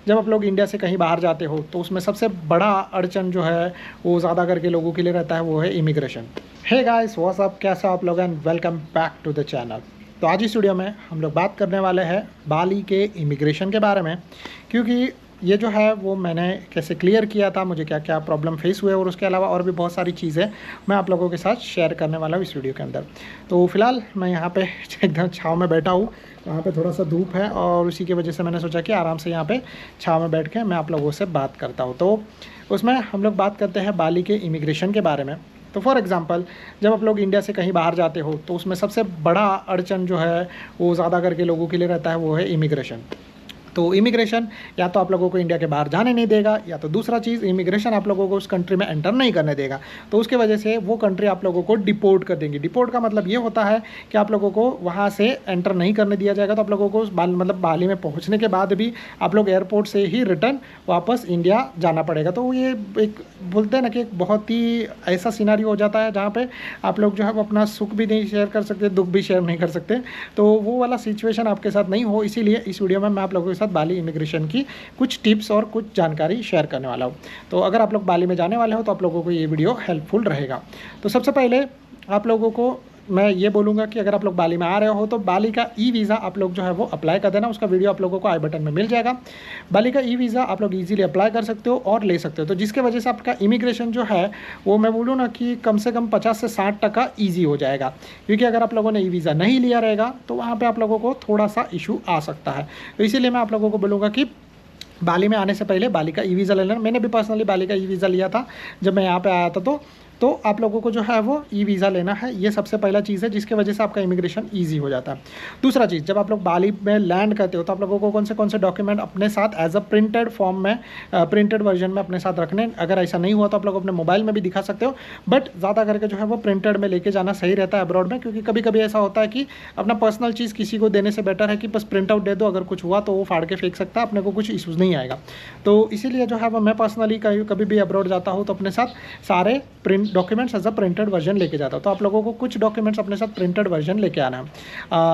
जब आप लोग इंडिया से कहीं बाहर जाते हो तो उसमें सबसे बड़ा अड़चन जो है वो ज़्यादा करके लोगों के लिए रहता है, वो है immigration. Hey guys, what's up, कैसे आप लोग, and welcome back to the channel. तो आज इस वीडियो में हम लोग बात करने वाले हैं बाली के इमिग्रेशन के बारे में, क्योंकि ये जो है वो मैंने कैसे क्लियर किया था, मुझे क्या क्या प्रॉब्लम फेस हुए, और उसके अलावा और भी बहुत सारी चीज़ें मैं आप लोगों के साथ शेयर करने वाला हूँ इस वीडियो के अंदर। तो फिलहाल मैं यहाँ पे एकदम छाँव में बैठा हूँ, वहाँ पे थोड़ा सा धूप है और उसी की वजह से मैंने सोचा कि आराम से यहाँ पे छाँव में बैठ के मैं आप लोगों से बात करता हूँ। तो उसमें हम लोग बात करते हैं बाली के इमिग्रेशन के बारे में। तो फॉर एग्ज़ाम्पल, जब आप लोग इंडिया से कहीं बाहर जाते हो तो उसमें सबसे बड़ा अड़चन जो है वो ज़्यादा करके लोगों के लिए रहता है, वो है इमिग्रेशन। तो इमिग्रेशन या तो आप लोगों को इंडिया के बाहर जाने नहीं देगा, या तो दूसरा चीज़, इमिग्रेशन आप लोगों को उस कंट्री में एंटर नहीं करने देगा। तो उसके वजह से वो कंट्री आप लोगों को डिपोर्ट कर देंगी। डिपोर्ट का मतलब ये होता है कि आप लोगों को वहाँ से एंटर नहीं करने दिया जाएगा। तो आप लोगों को मतलब बाली में पहुँचने के बाद भी आप लोग एयरपोर्ट से ही रिटर्न वापस इंडिया जाना पड़ेगा। तो ये एक बोलते हैं ना कि एक बहुत ही ऐसा सिनारी हो जाता है जहाँ पे आप लोग जो है वो अपना सुख भी नहीं शेयर कर सकते, दुख भी शेयर नहीं कर सकते। तो वो वाला सिचुएशन आपके साथ नहीं हो, इसीलिए इस वीडियो में मैं आप लोगों के साथ बाली इमिग्रेशन की कुछ टिप्स और कुछ जानकारी शेयर करने वाला हूँ। तो अगर आप लोग बाली में जाने वाले हो तो आप लोगों को ये वीडियो हेल्पफुल रहेगा। तो सबसे पहले आप लोगों को मैं ये बोलूँगा कि अगर आप लोग बाली में आ रहे हो तो बाली का ई वीज़ा आप लोग जो है वो अप्लाई कर देना। उसका वीडियो आप लोगों को आई बटन में मिल जाएगा। बाली का ई वीज़ा आप लोग इजीली अप्लाई कर सकते हो और ले सकते हो, तो जिसके वजह से आपका इमिग्रेशन जो है वो मैं बोलूँ ना कि कम से कम 50 से 60% ईजी हो जाएगा। क्योंकि अगर आप लोगों ने ई वीज़ा नहीं लिया रहेगा तो वहाँ पर आप लोगों को थोड़ा सा इशू आ सकता है। तो इसीलिए मैं आप लोगों को बोलूँगा कि बाली में आने से पहले बाली का ई वीज़ा ले लेना। मैंने भी पर्सनली बाली का ई वीज़ा लिया था जब मैं यहाँ पे आया था। तो आप लोगों को जो है वो ई वीज़ा लेना है, ये सबसे पहला चीज़ है जिसके वजह से आपका इमिग्रेशन इजी हो जाता है। दूसरा चीज़, जब आप लोग बाली में लैंड करते हो तो आप लोगों को कौन से डॉक्यूमेंट अपने साथ एज अ प्रिंटेड फॉर्म में, प्रिंटेड वर्जन में अपने साथ रखने। अगर ऐसा नहीं हुआ तो आप लोग अपने मोबाइल में भी दिखा सकते हो, बट ज़्यादा करके जो है वो प्रिंटेड में लेके जाना सही रहता है अब्रॉड में। क्योंकि कभी कभी ऐसा होता है कि अपना पर्सनल चीज़ किसी को देने से बेटर है कि बस प्रिंट आउट दे दो, अगर कुछ हुआ तो वो फाड़ के फेंक सकता है, अपने को कुछ इशूज़ नहीं आएगा। तो इसीलिए जो है वो मैं पर्सनली कभी भी अब्रॉड जाता हूँ तो अपने साथ सारे print documents as a printed version लेके जाता हूँ। तो आप लोगों को कुछ डॉक्यूमेंट्स अपने साथ प्रिंटेड वर्जन लेके आना है।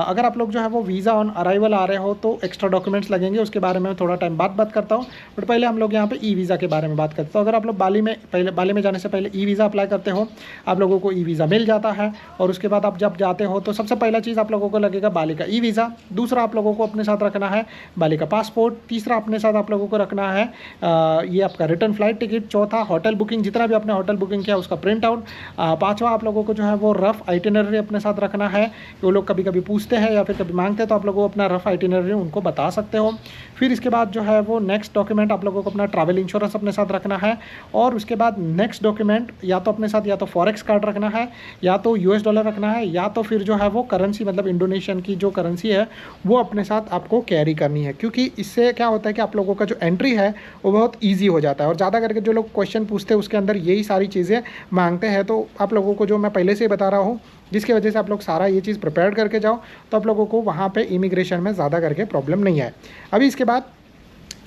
अगर आप लोग जो है वो वीज़ा ऑन अराइवल आ रहे हो तो एक्स्ट्रा डॉक्यूमेंट्स लगेंगे, उसके बारे में थोड़ा टाइम बाद बात करता हूँ। बट पहले हम लोग यहाँ पे ई वीज़ा के बारे में बात करते हैं। तो अगर आप लोग बाली में जाने से पहले ई वीज़ा अप्लाई करते हो, आप लोगों को ई वीज़ा मिल जाता है। और उसके बाद आप जब जाते हो तो सबसे पहला चीज़ आप लोगों को लगेगा बाली का ई वीज़ा। दूसरा आप लोगों को अपने साथ रखना है बाली का पासपोर्ट। तीसरा अपने साथ आप लोगों को रखना है ये आपका रिटर्न फ्लाइट टिकट। चौथा होटल बुकिंग, जितना भी आपने होटल बुकिंग किया उसका प्रिंट आउट। पांचवा आप लोगों को जो है वो रफ आइटिनरी अपने साथ रखना है। वो लोग कभी कभी पूछते हैं या फिर कभी मांगते हैं, तो आप लोगों को अपना रफ आइटिनरी उनको बता सकते हो। फिर इसके बाद जो है वो नेक्स्ट डॉक्यूमेंट आप लोगों को अपना ट्रैवल इंश्योरेंस अपने साथ रखना है। और उसके बाद नेक्स्ट डॉक्यूमेंट या तो अपने साथ या तो फॉरेक्स कार्ड रखना है, या तो US डॉलर रखना है, या तो फिर जो है वो करेंसी, मतलब इंडोनेशियन की जो करेंसी है वो अपने साथ आपको कैरी करनी है। क्योंकि इससे क्या होता है कि आप लोगों का जो एंट्री है वो बहुत ईजी हो जाता है। और ज़्यादा करके जो लोग क्वेश्चन पूछते हैं उसके अंदर यही सारी चीज़ें मांगते हैं। तो आप लोगों को जो मैं पहले से ही बता रहा हूँ, जिसकी वजह से आप लोग सारा ये चीज़ प्रिपेयर करके जाओ तो आप लोगों को वहाँ पे इमिग्रेशन में ज़्यादा करके प्रॉब्लम नहीं आए। अभी इसके बाद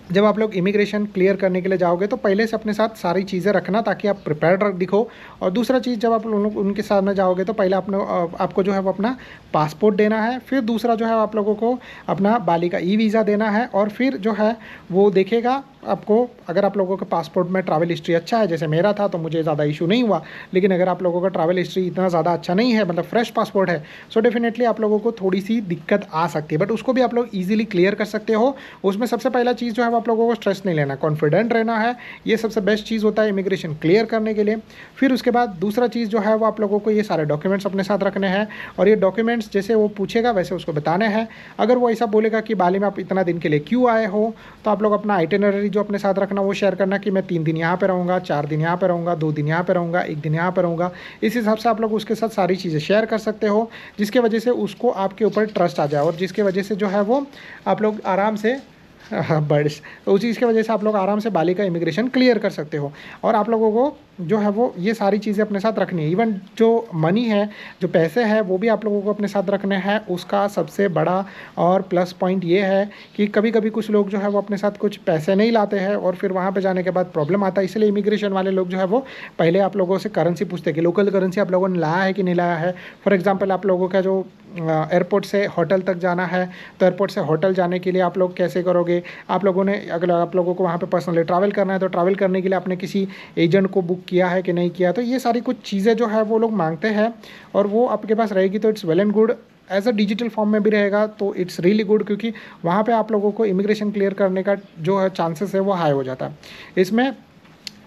जब आप लोग इमिग्रेशन क्लियर करने के लिए जाओगे तो पहले से अपने साथ सारी चीज़ें रखना ताकि आप प्रिपेयर्ड दिखो। और दूसरा चीज़, जब आप उनके सामने जाओगे तो पहले आपको जो है वो अपना पासपोर्ट देना है। फिर दूसरा जो है आप लोगों को अपना बाली का ई वीज़ा देना है। और फिर जो है वो देखेगा आपको, अगर आप लोगों के पासपोर्ट में ट्रैवल हिस्ट्री अच्छा है, जैसे मेरा था तो मुझे ज़्यादा इशू नहीं हुआ। लेकिन अगर आप लोगों का ट्रैवल हिस्ट्री इतना ज़्यादा अच्छा नहीं है, मतलब फ्रेश पासपोर्ट है, सो डेफिनेटली आप लोगों को थोड़ी सी दिक्कत आ सकती है। बट उसको भी आप लोग ईजिली क्लियर कर सकते हो। उसमें सबसे पहला चीज़ जो है आप लोगों को स्ट्रेस नहीं लेना, कॉन्फिडेंट रहना है। ये सबसे बेस्ट चीज़ होता है इमिग्रेशन क्लियर करने के लिए। फिर उसके बाद दूसरा चीज़ जो है वो आप लोगों को ये सारे डॉक्यूमेंट्स अपने साथ रखने हैं। और ये डॉक्यूमेंट्स जैसे वो पूछेगा वैसे उसको बताने हैं। अगर वो ऐसा बोलेगा कि बाली में आप इतना दिन के लिए क्यों आए हो, तो आप लोग अपना आइटिनरी जो अपने साथ रखना वो शेयर करना कि मैं 3 दिन यहाँ पे रहूँगा, 4 दिन यहाँ पे रहूँगा, 2 दिन यहाँ पे रहूँगा, 1 दिन यहाँ पे रहूँगा। इस हिसाब से आप लोग उसके साथ सारी चीज़ें शेयर कर सकते हो, जिसके वजह से उसको आपके ऊपर ट्रस्ट आ जाए। और जिसके वजह से जो है वो आप लोग आराम से बर्ड्स, तो उसी चीज़ की वजह से आप लोग आराम से बाली का इमिग्रेशन क्लियर कर सकते हो। और आप लोगों को जो है वो ये सारी चीज़ें अपने साथ रखनी है। इवन जो मनी है, जो पैसे हैं, वो भी आप लोगों को अपने साथ रखने हैं। उसका सबसे बड़ा और प्लस पॉइंट ये है कि कभी कभी कुछ लोग जो है वो अपने साथ कुछ पैसे नहीं लाते हैं और फिर वहाँ पे जाने के बाद प्रॉब्लम आता है। इसलिए इमिग्रेशन वाले लोग जो है वो पहले आप लोगों से करेंसी पूछते हैं कि लोकल करेंसी आप लोगों ने लाया है कि नहीं लाया है। फॉर एग्जाम्पल, आप लोगों का जो एयरपोर्ट से होटल तक जाना है, तो एयरपोर्ट से होटल जाने के लिए आप लोग कैसे करोगे, होंगे। आप लोगों ने, अगर आप लोगों को वहाँ पे पर्सनली ट्रैवल करना है तो ट्रैवल करने के लिए आपने किसी एजेंट को बुक किया है कि नहीं किया, तो ये सारी कुछ चीज़ें जो है वो लोग मांगते हैं और वो आपके पास रहेगी तो it's well and good. As a digital form में भी रहेगा तो इट्स रियली गुड, क्योंकि वहाँ पे आप लोगों को इमिग्रेशन क्लियर करने का जो है चांसेस है वो हाई हो जाता है। इसमें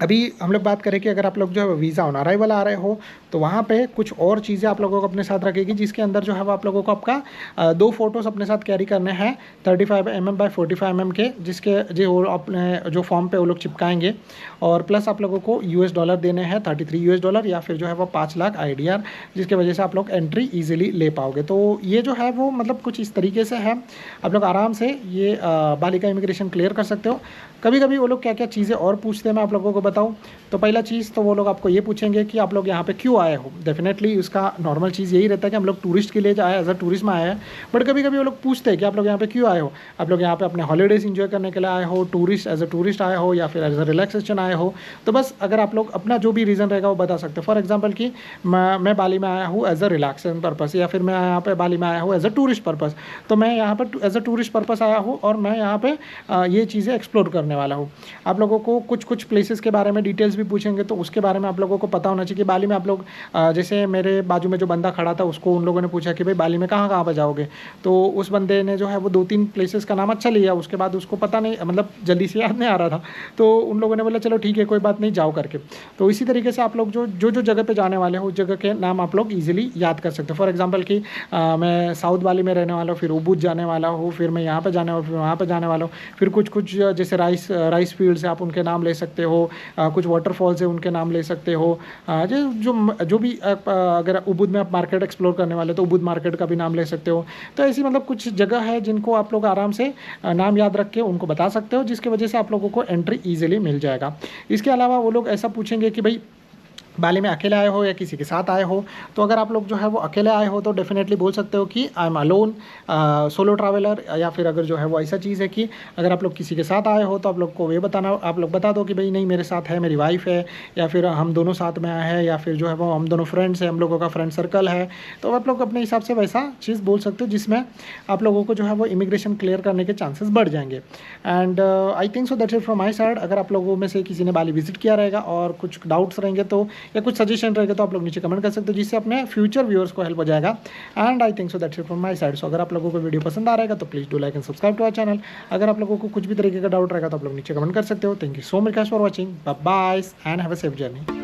अभी हम लोग बात करें कि अगर आप लोग जो है वीज़ा ऑन अराइवल आ रहे हो तो वहाँ पे कुछ और चीज़ें आप लोगों को अपने साथ रखेगी, जिसके अंदर जो है वो आप लोगों को आपका 2 फोटोज़ अपने साथ कैरी करने हैं 35 mm बाय 45 mm के, जिसके जो वो अपने जो फॉर्म पे वो लोग चिपकाएंगे। और प्लस आप लोगों को $US देने हैं, $33 या फिर जो है वो 5 लाख IDR, जिसकी वजह से आप लोग एंट्री ईजिली ले पाओगे। तो ये जो है वो मतलब कुछ इस तरीके से है, आप लोग आराम से ये बाली का इमिग्रेशन क्लियर कर सकते हो। कभी कभी वो लोग क्या क्या चीज़ें और पूछते हैं मैं आप लोगों को बताऊं, तो पहला चीज़ तो वो लोग आपको ये पूछेंगे कि आप लोग यहाँ पे क्यों आए हो। डेफिनेटली उसका नॉर्मल चीज़ यही रहता है कि हम लोग टूरिस्ट के लिए आए, एज अ टूरिस्ट में आए हैं। बट कभी कभी वो लोग पूछते हैं कि आप लोग यहाँ पे क्यों आए हो, आप लोग यहाँ पे अपने हॉलीडेज़ इंजॉय करने के लिए आए हो, टूरिस्ट एज अ टूरिस्ट आए हो, या फिर एज अ रिलैक्सेशन आए हो। तो बस अगर आप लोग अपना जो भी रीज़न रहेगा वो बता सकते हो। फॉर एग्जाम्पल कि मैं बाली में आया हूँ एज अ रिलैक्सेशन पर्पज़, या फिर मैं यहाँ पे बाली में आया हूँ एज अ टूरिस्ट पर्पज़, तो मैं यहाँ पर एज अ टूरिस्ट पर्पज़ आया हूँ और मैं यहाँ पे ये चीज़ें एक्सप्लोर करने वाला हूँ। आप लोगों को कुछ प्लेसेस के बारे में डिटेल्स भी पूछेंगे, तो उसके बारे में आप लोगों को पता होना चाहिए कि बाली में आप लोग जैसे मेरे बाजू में जो बंदा खड़ा था उसको उन लोगों ने पूछा कि भाई बाली में कहाँ कहाँ पर जाओगे, तो उस बंदे ने जो है वो 2-3 प्लेसेस का नाम अच्छा लिया, उसके बाद उसको पता नहीं, मतलब जल्दी से याद नहीं आ रहा था, तो उन लोगों ने बोला चलो ठीक है कोई बात नहीं जाओ करके। तो इसी तरीके से आप लोग जो जगह पे जाने वाले हो उस जगह के नाम आप लोग ईजिली याद कर सकते हो। फॉर एग्जाम्पल कि मैं साउथ बाली में रहने वाला हूँ, फिर उबुद जाने वाला हूँ, फिर मैं यहाँ पर जाने वाला हूँ, फिर वहाँ पर जाने वाला हूँ, फिर कुछ जैसे राइस फील्ड्स है आप उनके नाम ले सकते हो, कुछ वाटरफॉल्स है उनके नाम ले सकते हो, जो भी अगर उबुद में आप मार्केट एक्सप्लोर करने वाले तो उबुद मार्केट का भी नाम ले सकते हो। तो ऐसी मतलब कुछ जगह है जिनको आप लोग आराम से नाम याद रख के उनको बता सकते हो, जिसकी वजह से आप लोगों को एंट्री ईजिली मिल जाएगा। इसके अलावा वो लोग ऐसा पूछेंगे कि भाई बाली में अकेले आए हो या किसी के साथ आए हो, तो अगर आप लोग जो है वो अकेले आए हो तो डेफिनेटली बोल सकते हो कि I am alone solo traveller, या फिर अगर जो है वो ऐसा चीज़ है कि अगर आप लोग किसी के साथ आए हो तो आप लोग को ये बताना, आप लोग बता दो कि भाई नहीं मेरे साथ है, मेरी वाइफ है, या फिर हम दोनों साथ में आए हैं, या फिर जो है वो हम दोनों फ्रेंड्स हैं, हम लोगों का फ्रेंड सर्कल है। तो आप लोग अपने हिसाब से वैसा चीज़ बोल सकते हो जिसमें आप लोगों को जो है वो इमिग्रेशन क्लियर करने के चांसेस बढ़ जाएंगे। And I think so that's it from my side. अगर आप लोगों में से किसी ने बाली विजिट किया रहेगा और कुछ डाउट्स रहेंगे तो या कुछ सजेशन रहेगा तो आप लोग नीचे कमेंट कर सकते हो, जिससे अपने फ्यूचर व्यूअर्स को हेल्प हो जाएगा। And I think so that's it from my side. So अगर आप लोगों को वीडियो पसंद आ रहेगा तो please do like and subscribe to our channel. अगर आप लोगों को कुछ भी तरीके का डाउट रहेगा तो आप लोग नीचे कमेंट कर सकते हो। Thank you so much for watching, bye bye and have a safe journey.